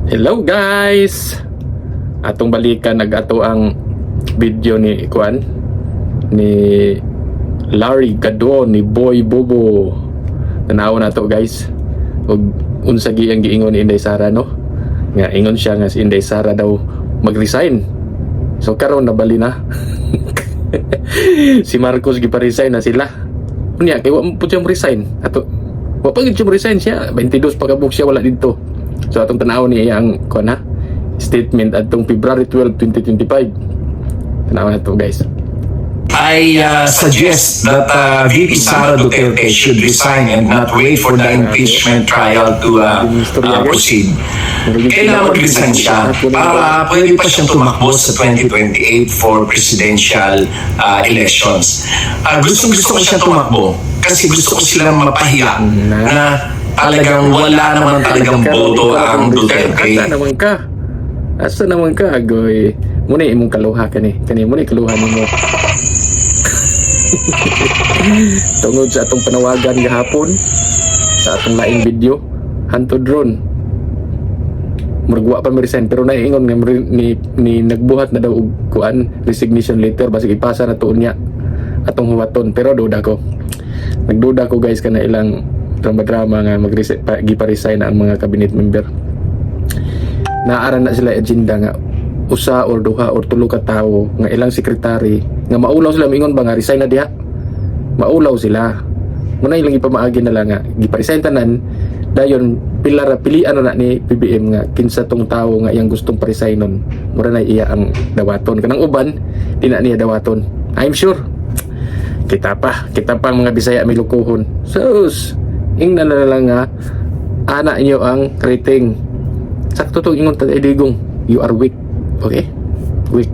Hello guys! Atong balikan nag-ato ang video ni Kuan ni Larry Gadon ni Boy Bobo. Tanaw na to guys. Ug unsa gi ang giingon ni Inday Sara no? Nga ingon siya nga si Inday Sara daw mag-resign. So karon nabali na. Si Marcos gipa-resign na sila. Unya kay wa mo pud siya resign. Ato wa pa gid siya resign siya. 22 pagabuk siya wala dito. So atong tanaw ni ang kuan ha statement atong February 12, 2025. Tanaw na to guys. I suggest that VP Sara Duterte should resign and not wait for the impeachment trial to proceed. Kailangan mag-resign siya para pwede pa siyang tumakbo sa 2028 for presidential elections. Gustong-gusto ko siyang tumakbo kasi gusto ko silang mapahiya na talagang wala naman talagang boto ang Duterte. Asa naman ka, agoy. Muna imong kaluha kani muna kaluha mo. Tungod sa atong panawagan gahapon sa atong laing video hantod ron muragwa pa resign pero naiingon nga ni nagbuhat na daw og kuan resignation letter basig ipasa na tuon niya atong huwaton pero nagduda ko guys kana ilang drama nga gipa-resign na ang mga cabinet member. Naaran na sila agenda nga usa or duha or tulo ka tawo nga ilang sekretary nga maulaw sila mingon ba nga resign na diha. Maulaw sila. Muna ilang ipamaagi na lang nga gipa-resign tanan dayon pilian na ni PBM nga kinsa tong tawo nga iyang gustong pa-resignon. Mura na iya ang dawaton kanang uban di na niya dawaton. I'm sure kita pa ang mga Bisaya may lukuhon. Sus ingnan na lang nga anak niyo ang rating. Sakto tong ingon ta Digong, you are weak. Okay? Weak.